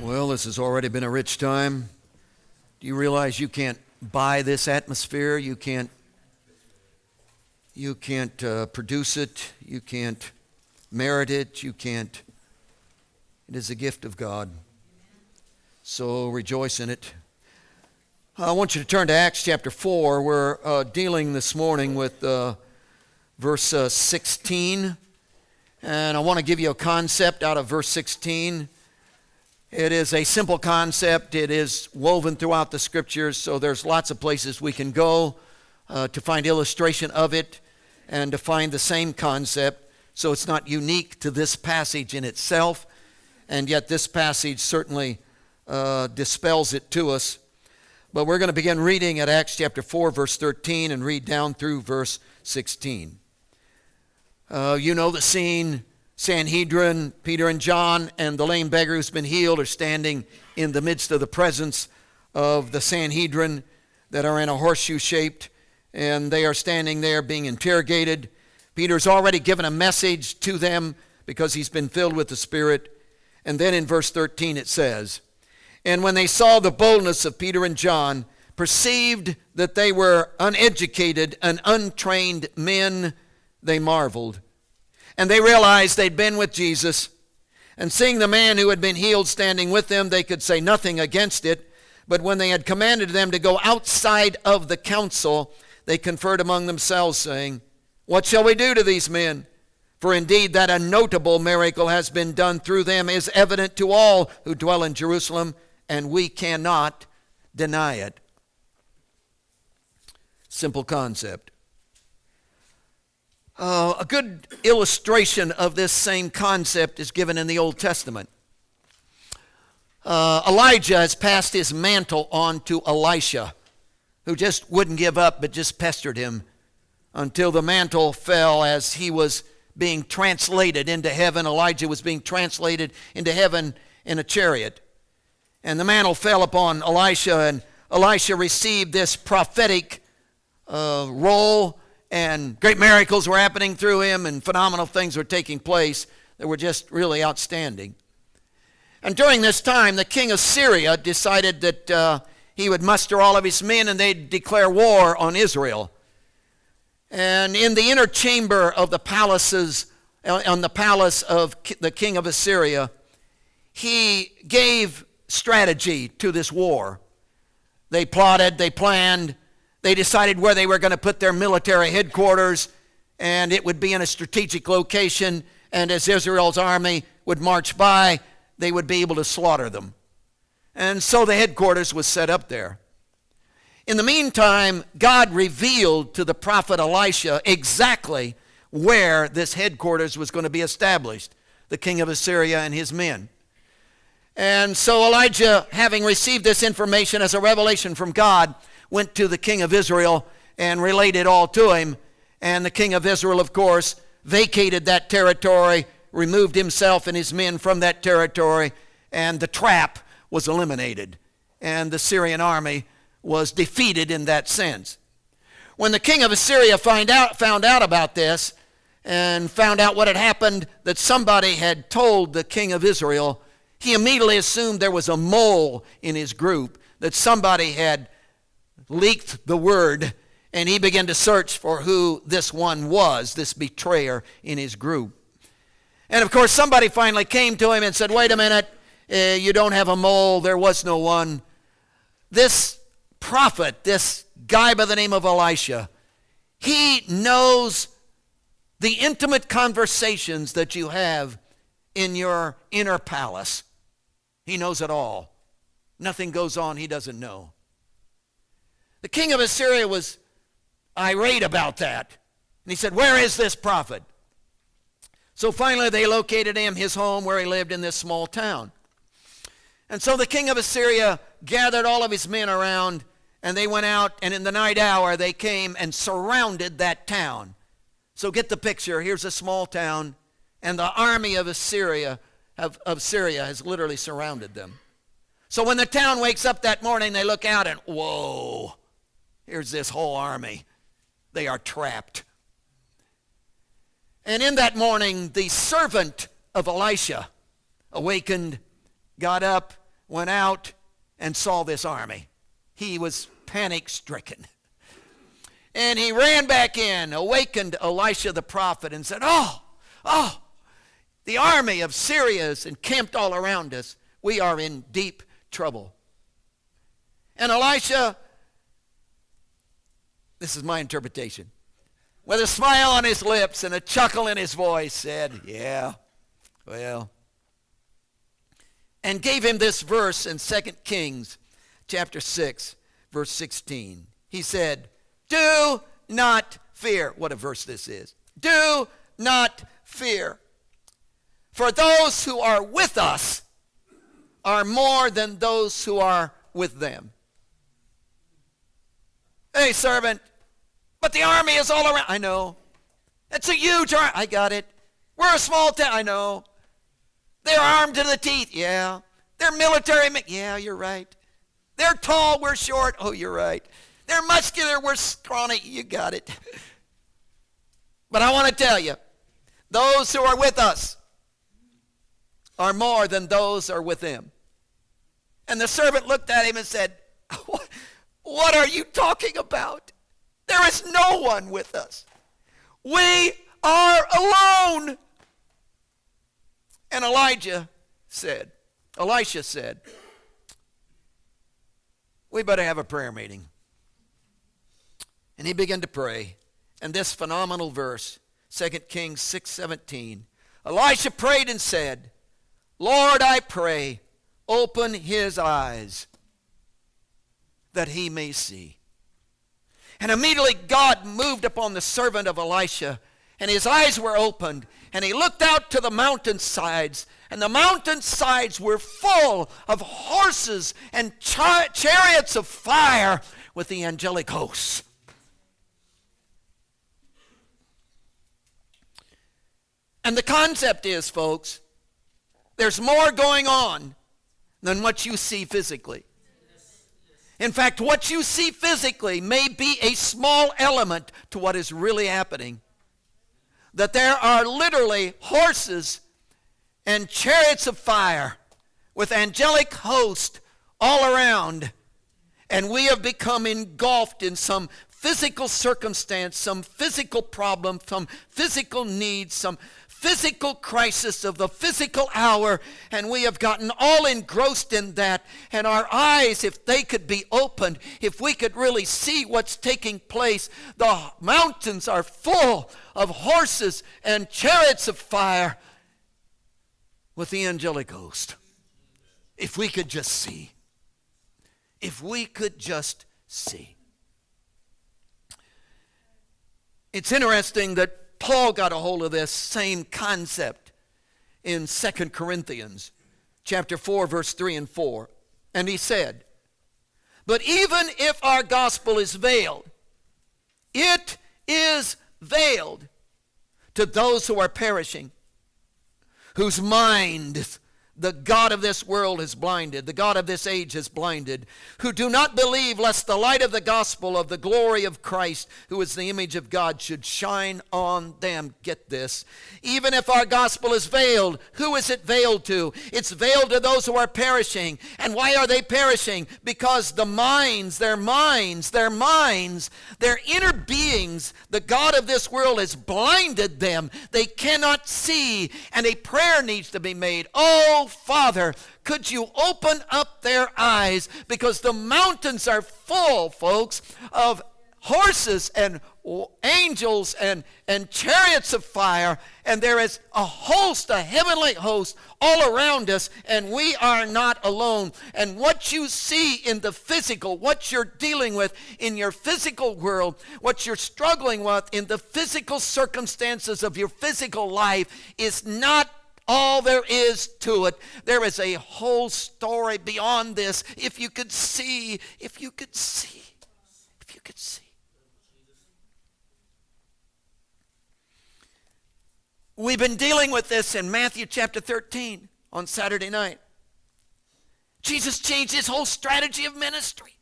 Well, this has already been a rich time. Do you realize you can't buy this atmosphere? You can't produce it. You can't merit it. It is a gift of God. So rejoice in it. I want you to turn to Acts chapter 4. We're dealing this morning with verse 16. And I want to give you a concept out of verse 16. It is a simple concept. It is woven throughout the Scriptures, so there's lots of places we can go to find illustration of it and to find the same concept. So it's not unique to this passage in itself, and yet this passage certainly dispels it to us. But we're going to begin reading at Acts chapter 4, verse 13, and read down through verse 16. You know the scene. Sanhedrin, Peter and John, and the lame beggar who's been healed are standing in the midst of the presence of the Sanhedrin that are in a horseshoe shaped, and they are standing there being interrogated. Peter's already given a message to them because he's been filled with the Spirit. And then in verse 13 it says, "And when they saw the boldness of Peter and John, perceived that they were uneducated and untrained men, they marveled. And they realized they'd been with Jesus. And seeing the man who had been healed standing with them, they could say nothing against it. But when they had commanded them to go outside of the council, they conferred among themselves, saying, 'What shall we do to these men? For indeed that a notable miracle has been done through them is evident to all who dwell in Jerusalem, and we cannot deny it.'" Simple concept. A good illustration of this same concept is given in the Old Testament. Elijah has passed his mantle on to Elisha, who just wouldn't give up but just pestered him until the mantle fell as he was being translated into heaven. Elijah was being translated into heaven in a chariot. And the mantle fell upon Elisha, and Elisha received this prophetic role. And great miracles were happening through him, and phenomenal things were taking place that were just really outstanding. And during this time, the king of Syria decided that he would muster all of his men and they'd declare war on Israel. And in the inner chamber of the palaces, on the palace of the king of Assyria, he gave strategy to this war. They plotted, they planned. They decided where they were going to put their military headquarters, and it would be in a strategic location, and as Israel's army would march by, they would be able to slaughter them. And so the headquarters was set up there. In the meantime, God revealed to the prophet Elisha exactly where this headquarters was going to be established, the king of Assyria and his men. And so Elijah, having received this information as a revelation from God, went to the king of Israel and related all to him. And the king of Israel, of course, vacated that territory, removed himself and his men from that territory, and the trap was eliminated. And the Syrian army was defeated in that sense. When the king of Assyria found out about this and found out what had happened, that somebody had told the king of Israel, he immediately assumed there was a mole in his group, that somebody had leaked the word, and he began to search for who this one was, this betrayer in his group. And of course somebody finally came to him and said, "Wait a minute, you don't have a mole, there was no one." This prophet, this guy by the name of Elisha, he knows the intimate conversations that you have in your inner palace. He knows it all. Nothing goes on he doesn't know. The king of Assyria was irate about that. And he said, "Where is this prophet?" So finally they located him, his home where he lived in this small town. And so the king of Assyria gathered all of his men around, and they went out, and in the night hour they came and surrounded that town. So get the picture. Here's a small town, and the army of Syria has literally surrounded them. So when the town wakes up that morning, they look out and, whoa, here's this whole army. They are trapped. And in that morning, the servant of Elisha awakened, got up, went out and saw this army. He was panic-stricken. And he ran back in, awakened Elisha the prophet, and said, oh, the army of Syria is encamped all around us. We are in deep trouble. And Elisha, this is my interpretation, with a smile on his lips and a chuckle in his voice, said, yeah, well, and gave him this verse in 2 Kings chapter 6, verse 16. He said, do not fear. What a verse this is. Do not fear. For those who are with us are more than those who are with them. Hey, servant, but the army is all around. I know. It's a huge army. I got it. We're a small town. I know. They're armed to the teeth. Yeah. They're military. Yeah, you're right. They're tall. We're short. Oh, you're right. They're muscular. We're scrawny. You got it. But I want to tell you, those who are with us are more than those who are with them. And the servant looked at him and said, what are you talking about? There is no one with us. We are alone. And Elisha said, we better have a prayer meeting. And he began to pray. And this phenomenal verse, 2 Kings 6:17, Elisha prayed and said, Lord, I pray, open his eyes that he may see. And immediately God moved upon the servant of Elisha, and his eyes were opened, and he looked out to the mountainsides, and the mountainsides were full of horses and chariots of fire with the angelic hosts. And the concept is, folks, there's more going on than what you see physically. In fact, what you see physically may be a small element to what is really happening. That there are literally horses and chariots of fire with angelic hosts all around, and we have become engulfed in some physical circumstance, some physical problem, some physical need, some physical crisis of the physical hour, and we have gotten all engrossed in that. And our eyes, if they could be opened, if we could really see what's taking place, the mountains are full of horses and chariots of fire with the angelic host. If we could just see. If we could just see. It's interesting that Paul got a hold of this same concept in 2 Corinthians chapter 4, verse 3 and 4. And he said, but even if our gospel is veiled, it is veiled to those who are perishing, whose mind the God of this world has blinded, the God of this age has blinded, who do not believe lest the light of the gospel of the glory of Christ, who is the image of God, should shine on them. Get this. Even if our gospel is veiled, who is it veiled to? It's veiled to those who are perishing. And why are they perishing? Because their inner beings, the God of this world has blinded them. They cannot see, and a prayer needs to be made. Oh, Father, could you open up their eyes, because the mountains are full, folks, of horses and angels and chariots of fire, and there is a host, a heavenly host all around us, and we are not alone. And what you see in the physical, what you're dealing with in your physical world, what you're struggling with in the physical circumstances of your physical life is not all there is to it. There is a whole story beyond this. If you could see. We've been dealing with this in Matthew chapter 13 on Saturday night. Jesus changed his whole strategy of ministry.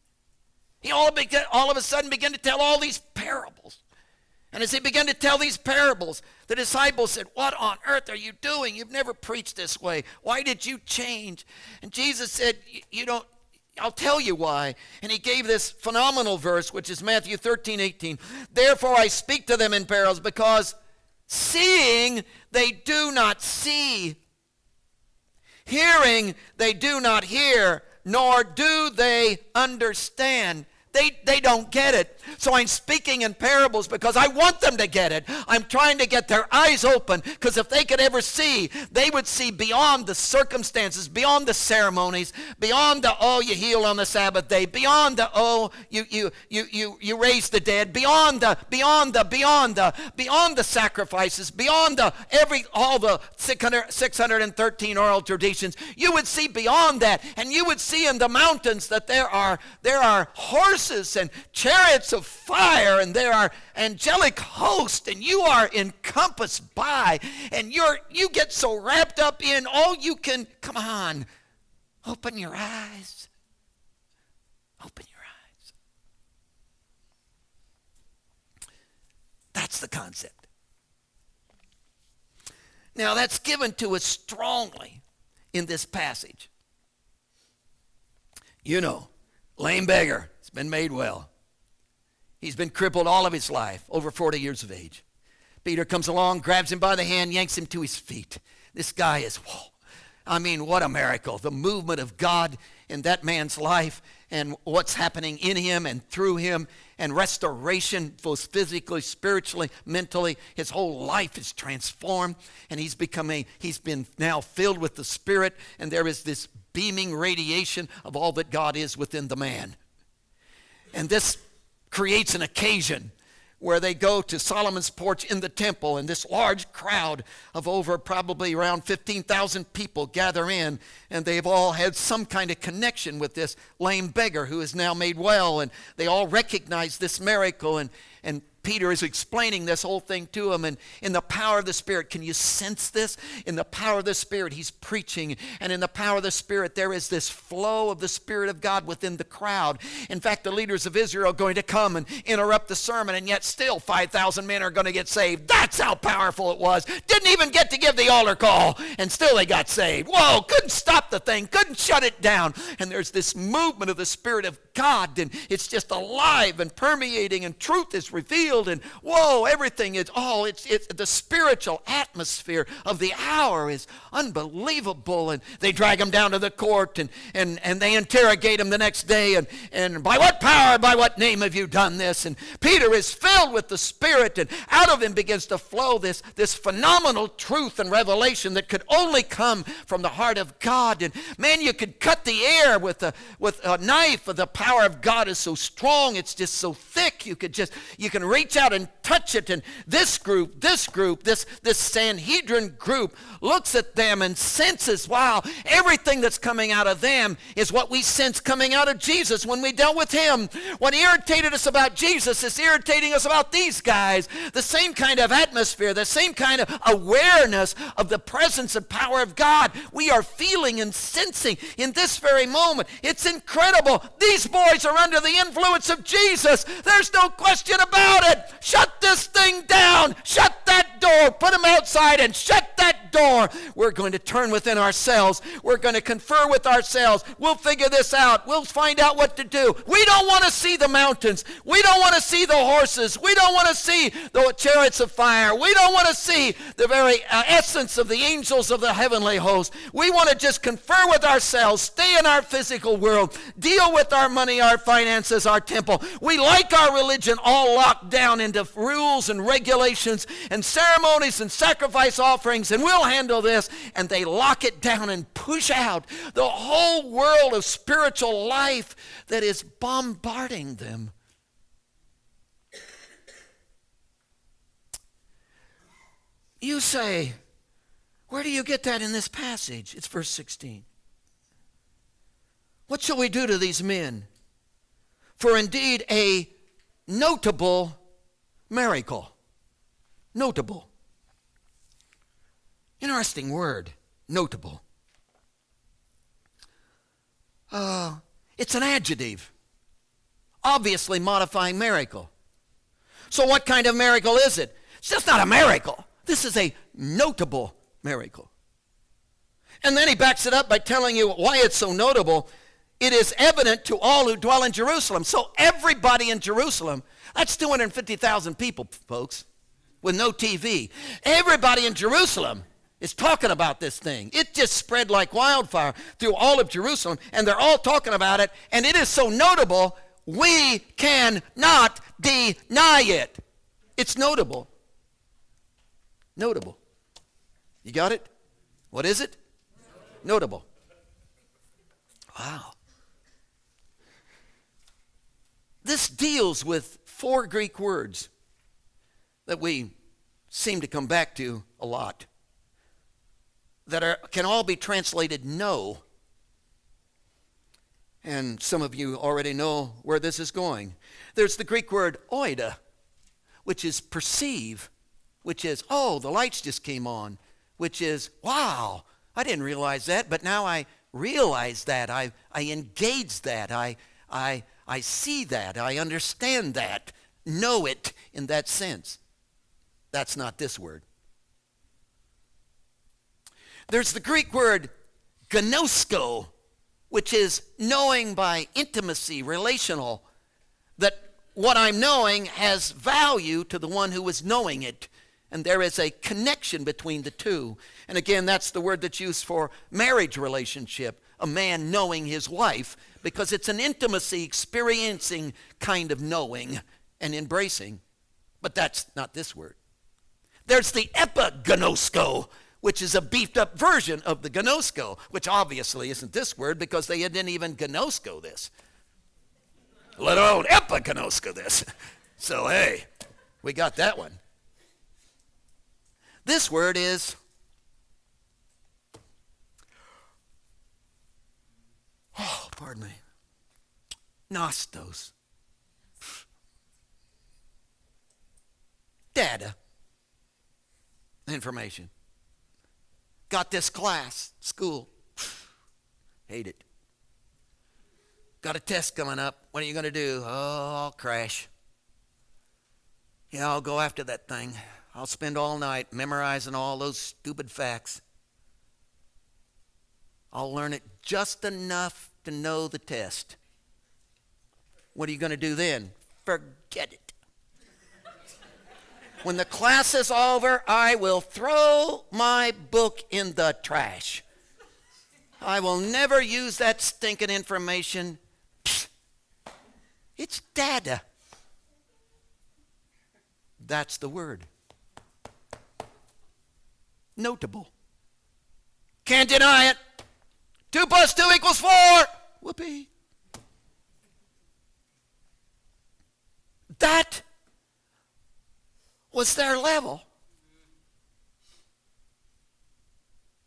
He all of a sudden began to tell all these parables. And as he began to tell these parables, the disciples said, "What on earth are you doing? You've never preached this way. Why did you change?" And Jesus said, "You don't, I'll tell you why." And he gave this phenomenal verse, which is Matthew 13:18. "Therefore I speak to them in parables, because seeing they do not see, hearing they do not hear, nor do they understand." They don't get it. So I'm speaking in parables because I want them to get it. I'm trying to get their eyes open, because if they could ever see, they would see beyond the circumstances, beyond the ceremonies, beyond the, oh, you heal on the Sabbath day, beyond the, oh, you raise the dead, beyond the sacrifices, beyond all the 613 oral traditions. You would see beyond that, and you would see in the mountains that there are horses and chariots of fire, and there are angelic hosts, and you are encompassed by, and you get so wrapped up in all you can. Come on, open your eyes. Open your eyes. That's the concept. Now, that's given to us strongly in this passage. You know, lame beggar has been made well. He's been crippled all of his life, over 40 years of age. Peter comes along, grabs him by the hand, yanks him to his feet. This guy is, whoa. I mean, what a miracle. The movement of God in that man's life, and what's happening in him and through him, and restoration, both physically, spiritually, mentally. His whole life is transformed, and he's been now filled with the Spirit, and there is this beaming radiation of all that God is within the man. And this creates an occasion where they go to Solomon's porch in the temple, and this large crowd of over probably around 15,000 people gather in, and they've all had some kind of connection with this lame beggar who is now made well, and they all recognize this miracle, and Peter is explaining this whole thing to him, and in the power of the Spirit, can you sense this? In the power of the Spirit, he's preaching, and in the power of the Spirit, there is this flow of the Spirit of God within the crowd. In fact, the leaders of Israel are going to come and interrupt the sermon, and yet still 5,000 men are going to get saved. That's how powerful it was. Didn't even get to give the altar call, and still they got saved. Whoa, couldn't stop the thing, couldn't shut it down. And there's this movement of the Spirit of God, and it's just alive and permeating, and truth is revealed. And whoa, everything is, it's the spiritual atmosphere of the hour is unbelievable. And they drag him down to the court, and they interrogate him the next day, and by what power, by what name have you done this? And Peter is filled with the Spirit, and out of him begins to flow this phenomenal truth and revelation that could only come from the heart of God. And man, you could cut the air with a knife. The power of God is so strong, it's just so thick, you can reach out and touch it. And this Sanhedrin group looks at them and senses, wow, everything that's coming out of them is what we sense coming out of Jesus when we dealt with him. What irritated us about Jesus is irritating us about these guys. The same kind of atmosphere, the same kind of awareness of the presence and power of God we are feeling and sensing in this very moment. It's incredible. These boys are under the influence of Jesus. There's no question about it. Shut this thing down. Shut that door. Put them outside and shut that door. We're going to turn within ourselves. We're going to confer with ourselves. We'll figure this out. We'll find out what to do. We don't want to see the mountains. We don't want to see the horses. We don't want to see the chariots of fire. We don't want to see the very essence of the angels of the heavenly host. We want to just confer with ourselves, stay in our physical world, deal with our money, our finances, our temple. We like our religion all locked down into rules and regulations and ceremonies and sacrifice offerings, and we'll handle this. And they lock it down and push out the whole world of spiritual life that is bombarding them. You say, where do you get that in this passage? It's verse 16. What shall we do to these men? For indeed a notable miracle. Notable. Interesting word, notable. It's an adjective, obviously modifying miracle. So what kind of miracle is it? It's just not a miracle. This is a notable miracle. And then he backs it up by telling you why it's so notable. It is evident to all who dwell in Jerusalem. So everybody in Jerusalem, that's 250,000 people, folks, with no TV. Everybody in Jerusalem is talking about this thing. It just spread like wildfire through all of Jerusalem, and they're all talking about it, and it is so notable, we cannot deny it. It's notable. Notable. You got it? What is it? Notable. Wow. This deals with 4 Greek words that we seem to come back to a lot, that can all be translated know. And some of you already know where this is going. There's the Greek word oida, which is perceive, which is, oh, the lights just came on, which is, wow, I didn't realize that, but now I realize that. I engage that. I see that. I understand that. Know it in that sense. That's not this word. There's the Greek word gnosko, which is knowing by intimacy, relational, that what I'm knowing has value to the one who is knowing it. And there is a connection between the two. And again, that's the word that's used for marriage relationship, a man knowing his wife, because it's an intimacy, experiencing kind of knowing and embracing. But that's not this word. There's the epignosko, which is a beefed up version of the gnosko, which obviously isn't this word because they didn't even gnosko this, let alone epignosko this. So hey, we got that one. This word is pardon me, nostos. Data. Information. Got this class, school. Hate it. Got a test coming up. What are you going to do? Oh, I'll crash. Yeah, I'll go after that thing. I'll spend all night memorizing all those stupid facts. I'll learn it just enough to know the test. What are you going to do then? Forget it. When the class is over, I will throw my book in the trash. I will never use that stinking information. It's data. That's the word. Notable. Can't deny it. 2 + 2 = 4. Whoopee. That was their level.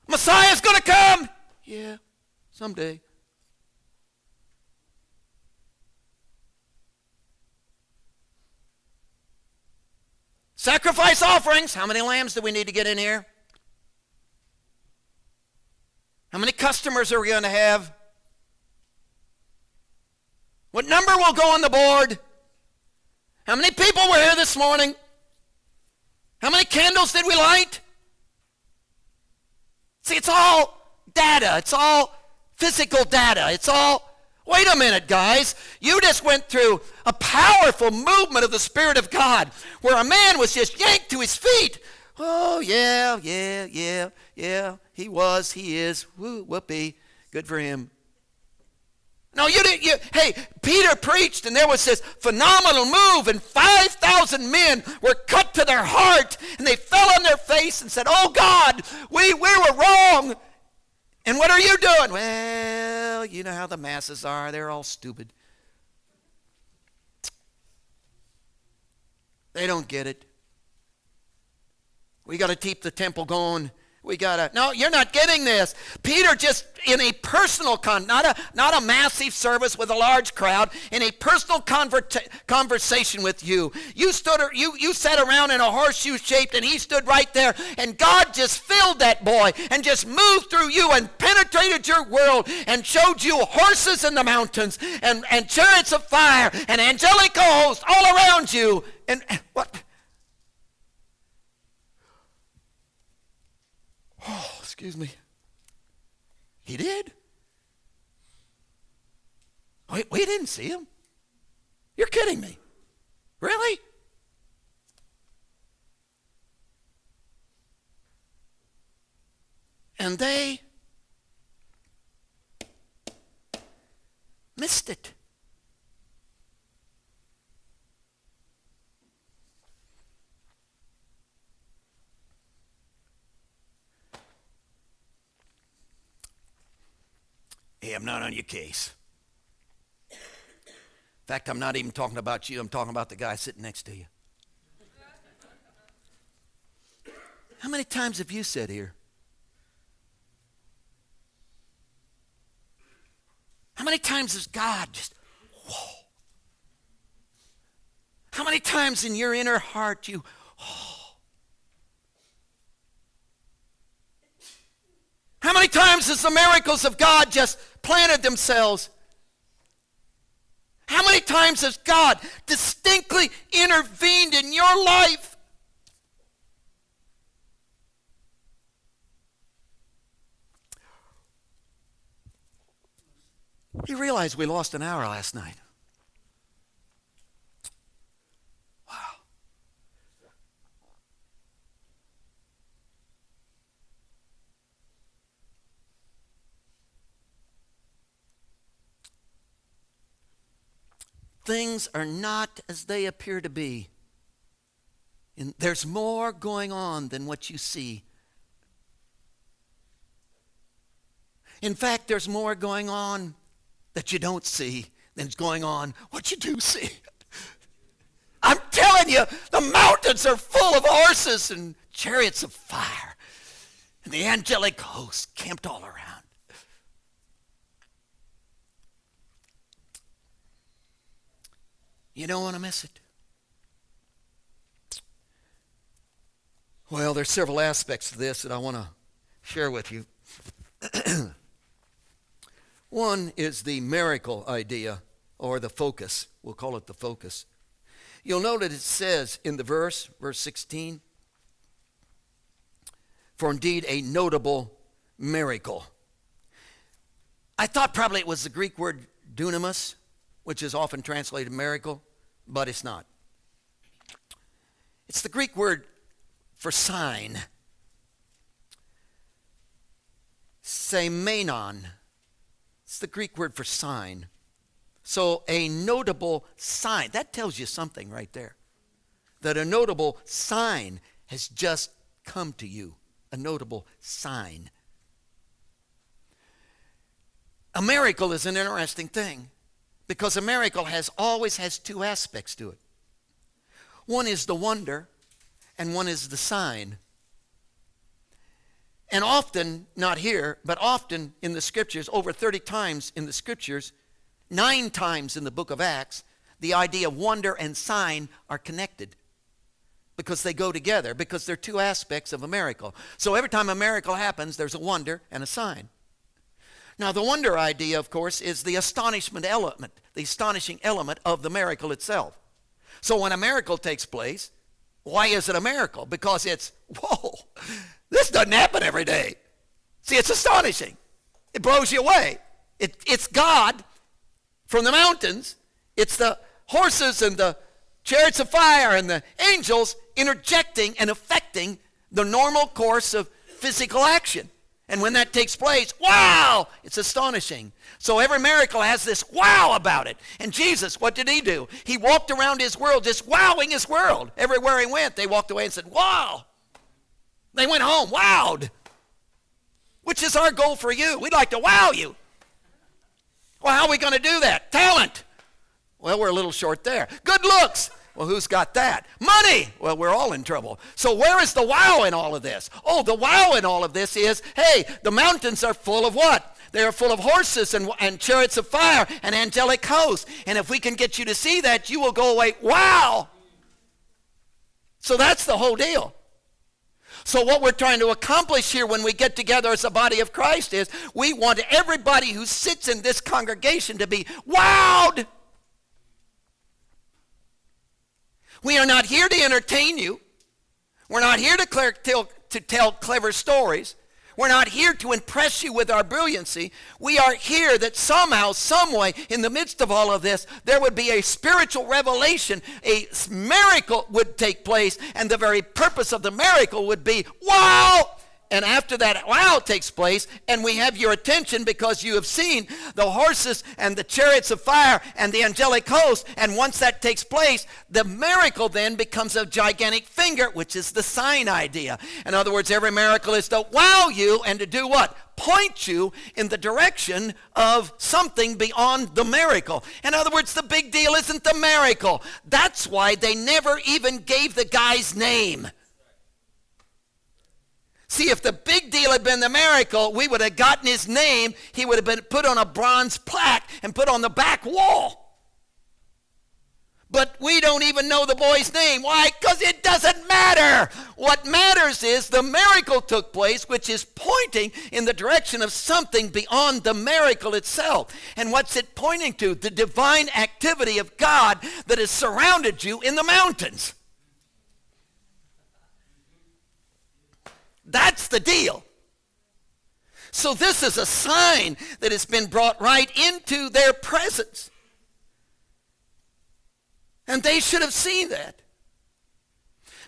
Messiah's going to come. Yeah, someday. Sacrifice offerings. How many lambs do we need to get in here? How many customers are we going to have? What number will go on the board? How many people were here this morning? How many candles did we light? See, it's all data. It's all physical data. It's all, wait a minute, guys. You just went through a powerful movement of the Spirit of God where a man was just yanked to his feet. Oh, yeah. He was, he is. Woo, whoopee. Good for him. No, you didn't. Hey, Peter preached, and there was this phenomenal move, and 5,000 men were cut to their heart, and they fell on their face and said, "Oh God, we were wrong." And what are you doing? Well, you know how the masses are. They're all stupid. They don't get it. We got to keep the temple going. No, you're not getting this. Peter just in a personal, not a massive service with a large crowd, in a personal conversation with you. You sat around in a horseshoe shaped, and he stood right there, and God just filled that boy and just moved through you and penetrated your world and showed you horses in the mountains and chariots of fire and angelic hosts all around you. And what? Oh, excuse me. He did? We didn't see him. You're kidding me. Really? And they missed it. Hey, I'm not on your case. In fact, I'm not even talking about you. I'm talking about the guy sitting next to you. How many times have you sat here? How many times has God just, whoa. How many times in your inner heart you, oh. How many times has the miracles of God just planted themselves? How many times has God distinctly intervened in your life? You realize we lost an hour last night. Wow. Things are not as they appear to be. And there's more going on than what you see. In fact, there's more going on that you don't see than going on what you do see. I'm telling you, the mountains are full of horses and chariots of fire. And the angelic hosts camped all around. You don't want to miss it. Well, there's several aspects to this that I want to share with you. One is the miracle idea, or the focus. We'll call it the focus. You'll note that it says in the verse 16, for indeed a notable miracle. I thought probably it was the Greek word dunamis, which is often translated miracle, but it's not. It's the Greek word for sign. Semenon. It's the Greek word for sign. So a notable sign. That tells you something right there. That a notable sign has just come to you. A notable sign. A miracle is an interesting thing, because a miracle always has two aspects to it. One is the wonder, and one is the sign. And often, not here, but often in the Scriptures, over 30 times in the Scriptures, 9 times in the book of Acts, the idea of wonder and sign are connected. Because they go together, because they're two aspects of a miracle. So every time a miracle happens, there's a wonder and a sign. Now, the wonder idea, of course, is the astonishment element, the astonishing element of the miracle itself. So when a miracle takes place, why is it a miracle? Because it's, whoa, this doesn't happen every day. See, it's astonishing. It blows you away. It's God from the mountains. It's the horses and the chariots of fire and the angels interjecting and affecting the normal course of physical action. And when that takes place, wow, it's astonishing. So every miracle has this wow about it. And Jesus, what did he do? He walked around his world just wowing his world. Everywhere he went, they walked away and said, wow. They went home, wowed. Which is our goal for you. We'd like to wow you. Well, how are we going to do that? Talent. Well, we're a little short there. Good looks. Well, who's got that? Money! Well, we're all in trouble. So where is the wow in all of this? Oh, the wow in all of this is, hey, the mountains are full of what? They are full of horses and chariots of fire and angelic hosts. And if we can get you to see that, you will go away, wow! So that's the whole deal. So what we're trying to accomplish here when we get together as a body of Christ is we want everybody who sits in this congregation to be wowed. We are not here to entertain you. We're not here to tell clever stories. We're not here to impress you with our brilliancy. We are here that somehow, some way, in the midst of all of this, there would be a spiritual revelation, a miracle would take place, and the very purpose of the miracle would be, wow! And after that wow takes place, and we have your attention because you have seen the horses and the chariots of fire and the angelic host, and once that takes place, the miracle then becomes a gigantic finger, which is the sign idea. In other words, every miracle is to wow you and to do what? Point you in the direction of something beyond the miracle. In other words, the big deal isn't the miracle. That's why they never even gave the guy's name. See, if the big deal had been the miracle, we would have gotten his name. He would have been put on a bronze plaque and put on the back wall. But we don't even know the boy's name. Why? Because it doesn't matter. What matters is the miracle took place, which is pointing in the direction of something beyond the miracle itself. And what's it pointing to? The divine activity of God that has surrounded you in the mountains. That's the deal. So this is a sign that has been brought right into their presence. And they should have seen that.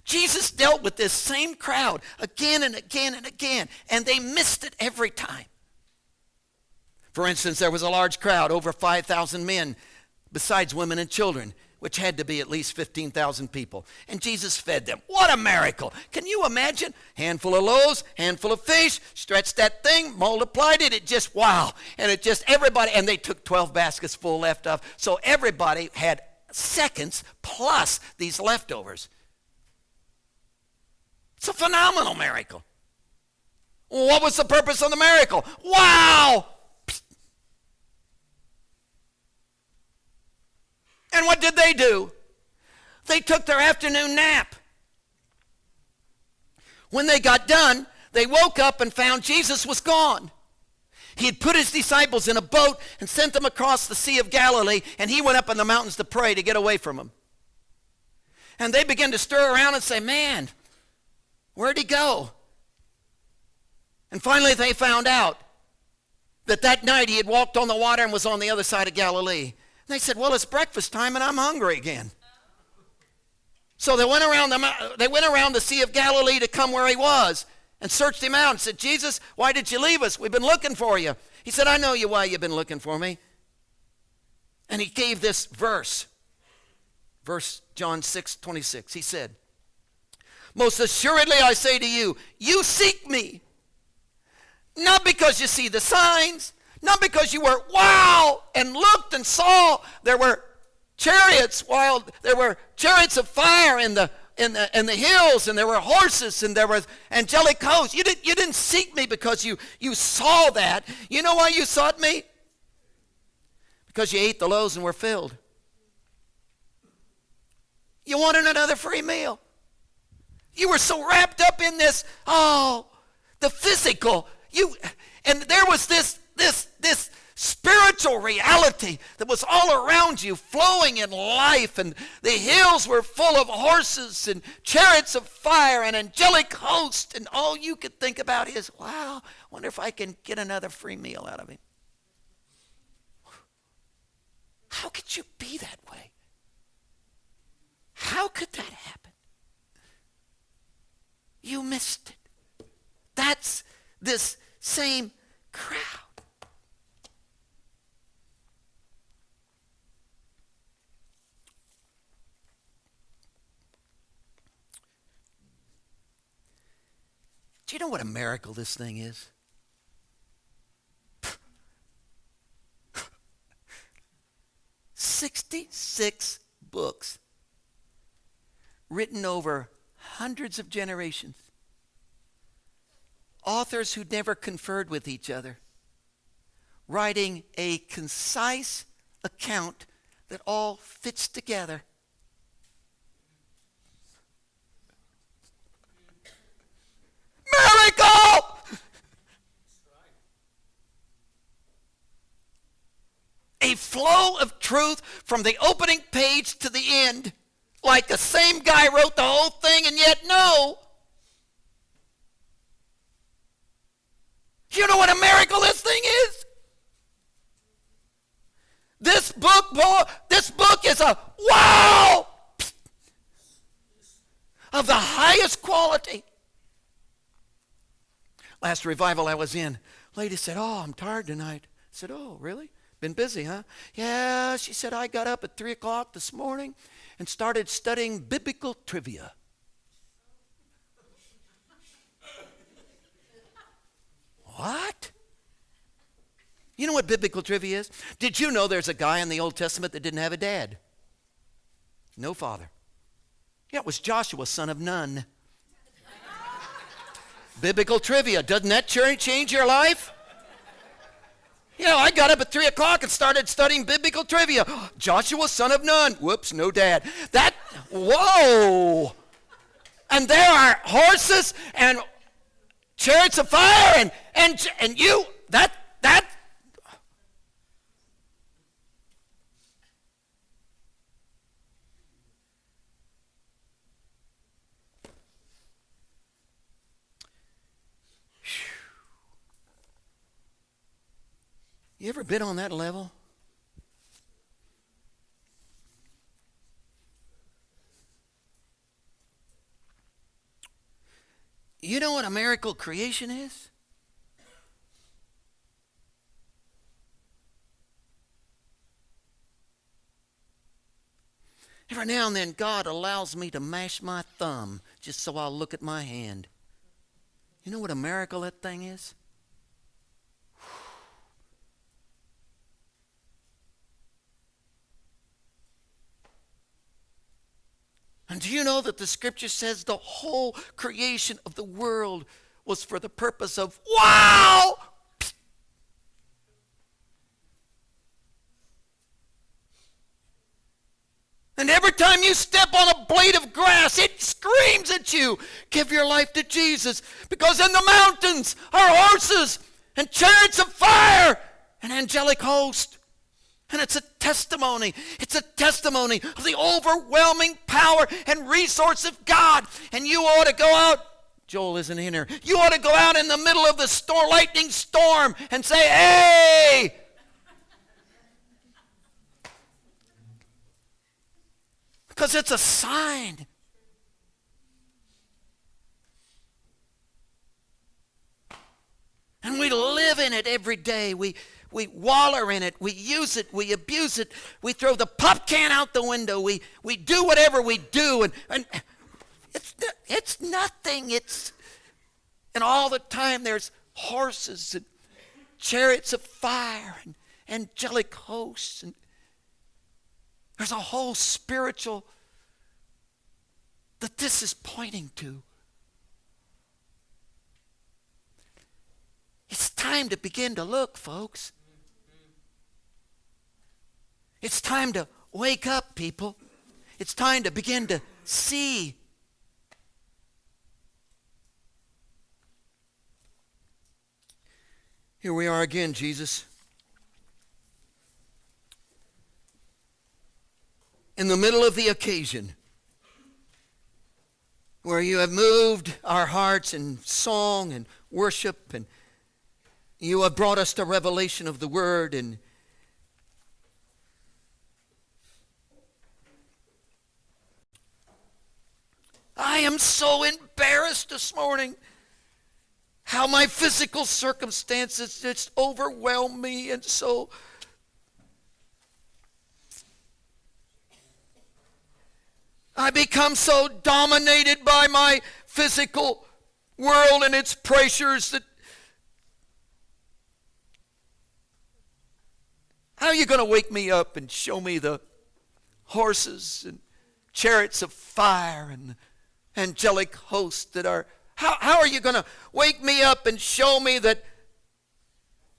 Jesus dealt with this same crowd again and again and again, and they missed it every time. For instance, there was a large crowd, over 5,000 men, besides women and children, which had to be at least 15,000 people. And Jesus fed them. What a miracle. Can you imagine? Handful of loaves, handful of fish, stretched that thing, multiplied it, it just, wow. And it just, everybody, and they took 12 baskets full left of. So everybody had seconds plus these leftovers. It's a phenomenal miracle. What was the purpose of the miracle? Wow! And what did they do? They took their afternoon nap. When they got done, they woke up and found Jesus was gone. He had put his disciples in a boat and sent them across the Sea of Galilee, and he went up in the mountains to pray to get away from them. And they began to stir around and say, man, where'd he go? And finally they found out that night he had walked on the water and was on the other side of Galilee. And they said, well, it's breakfast time and I'm hungry again. So they went around the Sea of Galilee to come where he was and searched him out and said, Jesus, why did you leave us? We've been looking for you. He said, I know you why you've been looking for me. And he gave this verse John 6:26. He said, most assuredly I say to you, you seek me, not because you see the signs, not because you were wow and looked and saw there were chariots, while there were chariots of fire in the hills, and there were horses, and there were angelic hosts. You didn't seek me because you saw that. You know why you sought me? Because you ate the loaves and were filled. You wanted another free meal. You were so wrapped up in this, the physical. And there was this spiritual reality that was all around you, flowing in life, and the hills were full of horses and chariots of fire and angelic hosts, and all you could think about is, wow, I wonder if I can get another free meal out of him. How could you be that way? How could that happen? You missed it. That's this same crowd. Do you know what a miracle this thing is? 66 books written over hundreds of generations. Authors who never conferred with each other, writing a concise account that all fits together. Miracle! A flow of truth from the opening page to the end. Like the same guy wrote the whole thing, and yet no. You know what a miracle this thing is? This book is a wow of the highest quality. Last revival I was in, lady said, "Oh, I'm tired tonight." I said, "Oh, really? Been busy, huh?" "Yeah," she said, "I got up at 3 o'clock this morning and started studying biblical trivia." What? You know what biblical trivia is? Did you know there's a guy in the Old Testament that didn't have a dad? No father. Yeah, it was Joshua, son of Nun. Biblical trivia. Doesn't that change your life? You know, I got up at 3 o'clock and started studying biblical trivia. Joshua, son of Nun. Whoops, no dad. Whoa! And there are horses and chariots of fire and you, that. You ever been on that level? You know what a miracle creation is? Every now and then God allows me to mash my thumb just so I'll look at my hand. You know what a miracle that thing is? And do you know that the scripture says the whole creation of the world was for the purpose of wow? And every time you step on a blade of grass, it screams at you, give your life to Jesus. Because in the mountains are horses and chariots of fire and angelic hosts. And it's a testimony. It's a testimony of the overwhelming power and resource of God. And you ought to go out. Joel isn't in here. You ought to go out in the middle of the lightning storm and say, "Hey!" Because it's a sign. And we live in it every day. We waller in it. We use it. We abuse it. We throw the pop can out the window. We do whatever we do. And it's nothing. And all the time there's horses and chariots of fire and angelic hosts. And there's a whole spiritual that this is pointing to. It's time to begin to look, folks. It's time to wake up, people. It's time to begin to see. Here we are again, Jesus. In the middle of the occasion, where you have moved our hearts in song and worship, and you have brought us to revelation of the Word, and I am so embarrassed this morning how my physical circumstances just overwhelm me, and so I become so dominated by my physical world and its pressures that how are you going to wake me up and show me the horses and chariots of fire and angelic hosts that are... How are you going to wake me up and show me that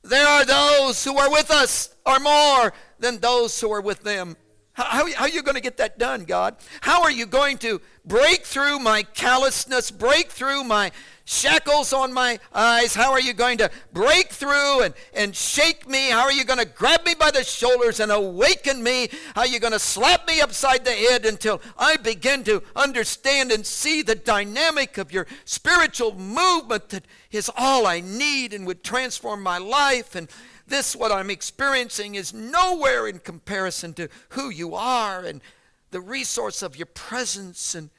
there are those who are with us are more than those who are with them? How are you going to get that done, God? How are you going to break through my callousness, break through my shackles on my eyes? How are you going to break through and shake me? How are you going to grab me by the shoulders and awaken me? How are you going to slap me upside the head until I begin to understand and see the dynamic of your spiritual movement that is all I need and would transform my life? And this, what I'm experiencing, is nowhere in comparison to who you are and the resource of your presence. And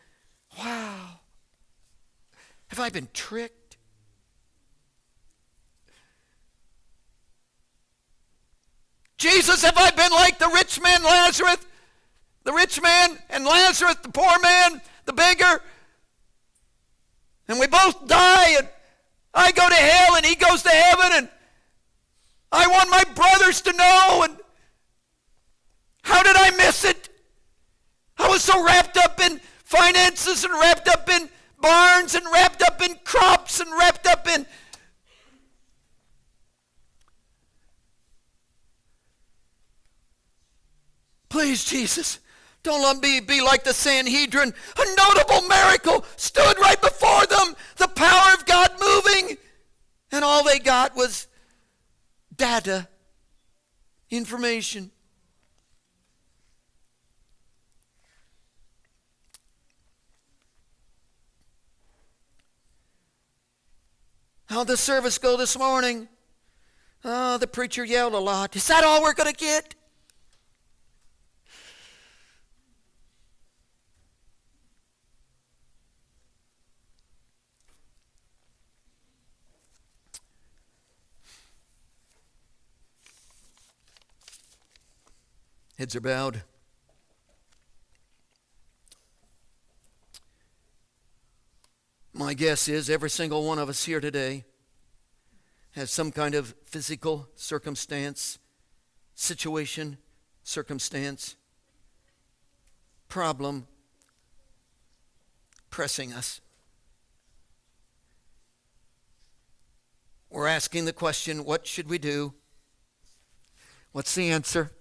wow, have I been tricked? Jesus, have I been like the rich man Lazarus? The rich man and Lazarus, the poor man, the beggar? And we both die, and I go to hell and he goes to heaven, and I want my brothers to know. And how did I miss it? I was so wrapped up in finances and wrapped up in barns and wrapped up in crops and wrapped up in... Please, Jesus, don't let me be like the Sanhedrin. A notable miracle stood right before them. The power of God moving. And all they got was data, information. How'd the service go this morning? Oh, the preacher yelled a lot. Is that all we're going to get? Heads are bowed. My guess is every single one of us here today has some kind of physical circumstance, situation, circumstance, problem pressing us. We're asking the question, what should we do? What's the answer?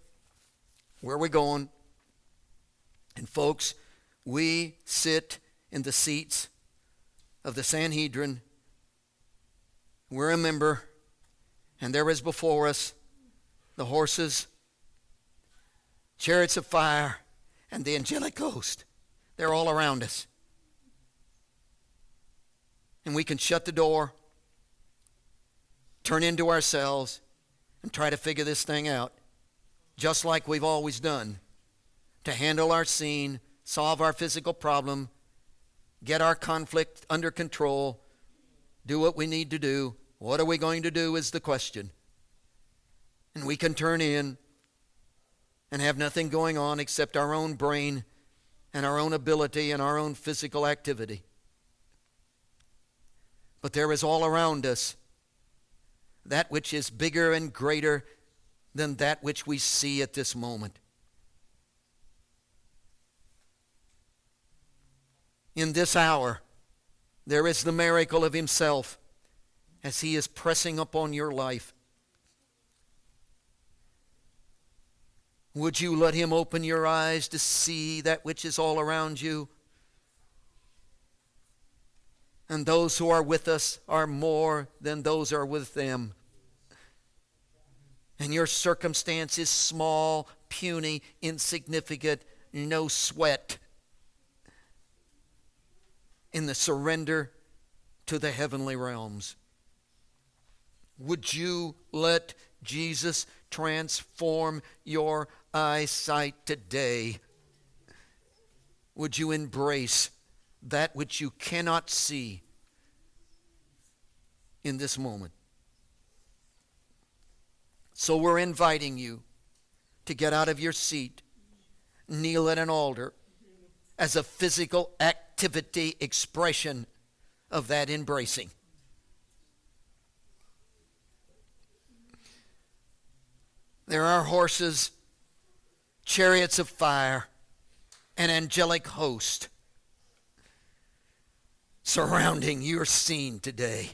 Where are we going? And folks, we sit in the seats of the Sanhedrin. We're a member, and there is before us the horses, chariots of fire, and the angelic host. They're all around us. And we can shut the door, turn into ourselves, and try to figure this thing out, just like we've always done, to handle our scene, solve our physical problem, get our conflict under control, do what we need to do. What are we going to do is the question. And we can turn in and have nothing going on except our own brain and our own ability and our own physical activity. But there is all around us that which is bigger and greater than that which we see at this moment. In this hour, there is the miracle of himself as he is pressing upon your life. Would you let him open your eyes to see that which is all around you? And those who are with us are more than those who are with them. And your circumstance is small, puny, insignificant, no sweat in the surrender to the heavenly realms. Would you let Jesus transform your eyesight today? Would you embrace that which you cannot see in this moment? So we're inviting you to get out of your seat, kneel at an altar as a physical activity expression of that embracing. There are horses, chariots of fire, an angelic host surrounding your scene today.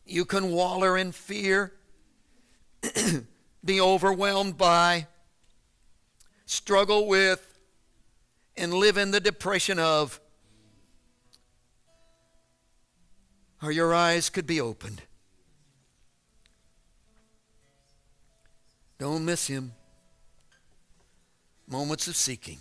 You can wallow in fear, be overwhelmed by, struggle with, and live in the depression of, or your eyes could be opened. Don't miss him. Moments of seeking.